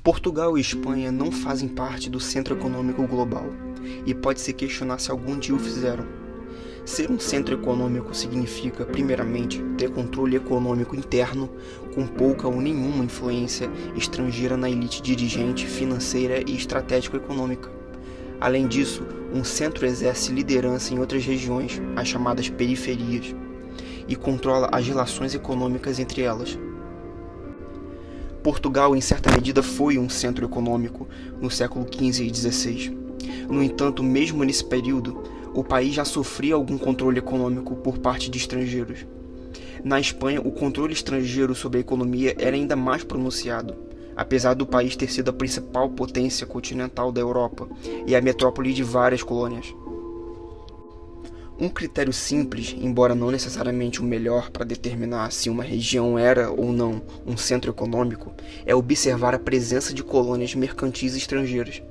Portugal e Espanha não fazem parte do centro econômico global, e pode-se questionar se algum dia o fizeram. Ser um centro econômico significa, primeiramente, ter controle econômico interno, com pouca ou nenhuma influência estrangeira na elite dirigente, financeira e estratégico-econômica. Além disso, um centro exerce liderança em outras regiões, as chamadas periferias, e controla as relações econômicas entre elas. Portugal, em certa medida, foi um centro econômico no século XV e XVI. No entanto, mesmo nesse período, o país já sofria algum controle econômico por parte de estrangeiros. Na Espanha, o controle estrangeiro sobre a economia era ainda mais pronunciado, apesar do país ter sido a principal potência continental da Europa e a metrópole de várias colônias. Um critério simples, embora não necessariamente o melhor para determinar se uma região era ou não um centro econômico, é observar a presença de colônias mercantis estrangeiras.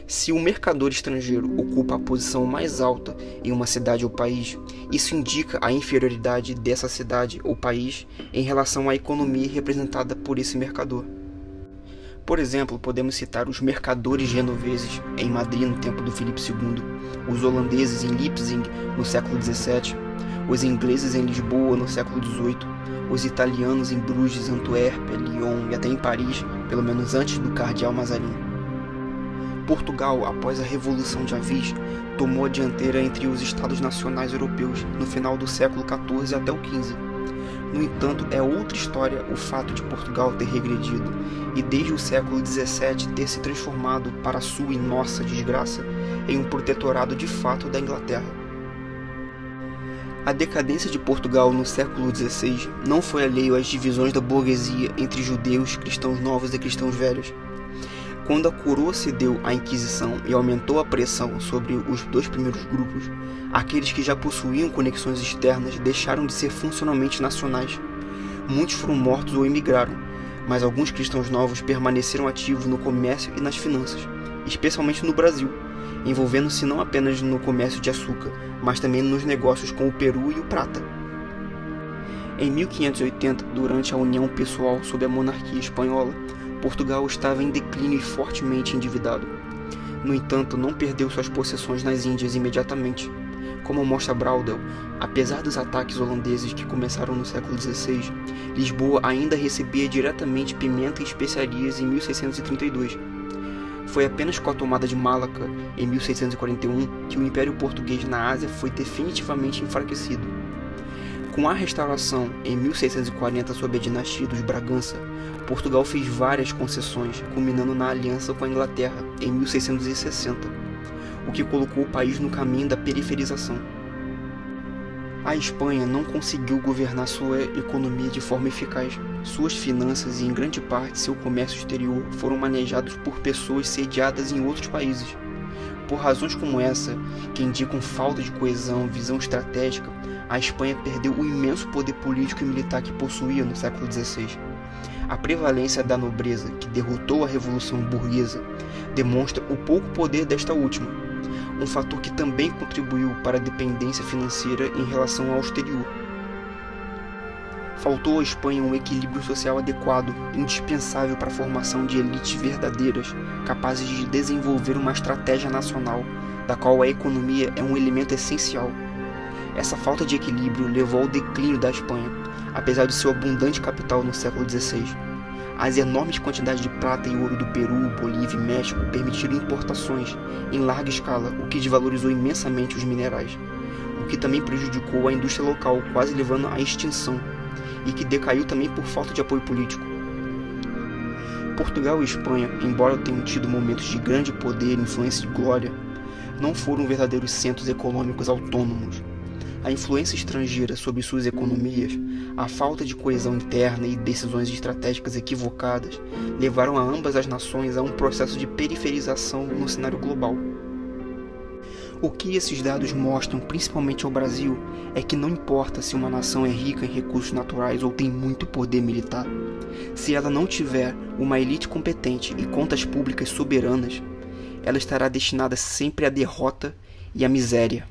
Se um mercador estrangeiro ocupa a posição mais alta em uma cidade ou país, isso indica a inferioridade dessa cidade ou país em relação à economia representada por esse mercador. Por exemplo, podemos citar os mercadores genoveses em Madrid no tempo do Filipe II, os holandeses em Leipzig no século XVII, os ingleses em Lisboa no século XVIII, os italianos em Bruges, Antuérpia, Lyon e até em Paris, pelo menos antes do cardeal Mazarin. Portugal, após a Revolução de Avis, tomou a dianteira entre os Estados nacionais europeus no final do século XIV até o XV. No entanto, é outra história o fato de Portugal ter regredido e desde o século XVII ter se transformado, para sua e nossa desgraça, em um protetorado de fato da Inglaterra. A decadência de Portugal no século XVI não foi alheio às divisões da burguesia entre judeus, cristãos novos e cristãos velhos. Quando a coroa cedeu à Inquisição e aumentou a pressão sobre os dois primeiros grupos, aqueles que já possuíam conexões externas deixaram de ser funcionalmente nacionais. Muitos foram mortos ou emigraram, mas alguns cristãos novos permaneceram ativos no comércio e nas finanças, especialmente no Brasil, envolvendo-se não apenas no comércio de açúcar, mas também nos negócios com o Peru e o prata. Em 1580, durante a união pessoal sob a monarquia espanhola, Portugal estava em declínio e fortemente endividado. No entanto, não perdeu suas possessões nas Índias imediatamente. Como mostra Braudel, apesar dos ataques holandeses que começaram no século XVI, Lisboa ainda recebia diretamente pimenta e especiarias em 1632. Foi apenas com a tomada de Malaca, em 1641, que o Império Português na Ásia foi definitivamente enfraquecido. Com a restauração, em 1640, sob a dinastia dos Bragança, Portugal fez várias concessões, culminando na aliança com a Inglaterra, em 1660, o que colocou o país no caminho da periferização. A Espanha não conseguiu governar sua economia de forma eficaz. Suas finanças e, em grande parte, seu comércio exterior foram manejados por pessoas sediadas em outros países. Por razões como essa, que indicam falta de coesão e visão estratégica, a Espanha perdeu o imenso poder político e militar que possuía no século XVI. A prevalência da nobreza, que derrotou a Revolução Burguesa, demonstra o pouco poder desta última, um fator que também contribuiu para a dependência financeira em relação ao exterior. Faltou à Espanha um equilíbrio social adequado, indispensável para a formação de elites verdadeiras, capazes de desenvolver uma estratégia nacional, da qual a economia é um elemento essencial. Essa falta de equilíbrio levou ao declínio da Espanha, apesar de seu abundante capital no século XVI. As enormes quantidades de prata e ouro do Peru, Bolívia e México permitiram importações em larga escala, o que desvalorizou imensamente os minerais, o que também prejudicou a indústria local, quase levando à extinção, e que decaiu também por falta de apoio político. Portugal e Espanha, embora tenham tido momentos de grande poder, influência e glória, não foram verdadeiros centros econômicos autônomos. A influência estrangeira sobre suas economias, a falta de coesão interna e decisões estratégicas equivocadas levaram a ambas as nações a um processo de periferização no cenário global. O que esses dados mostram, principalmente ao Brasil, é que não importa se uma nação é rica em recursos naturais ou tem muito poder militar, se ela não tiver uma elite competente e contas públicas soberanas, ela estará destinada sempre à derrota e à miséria.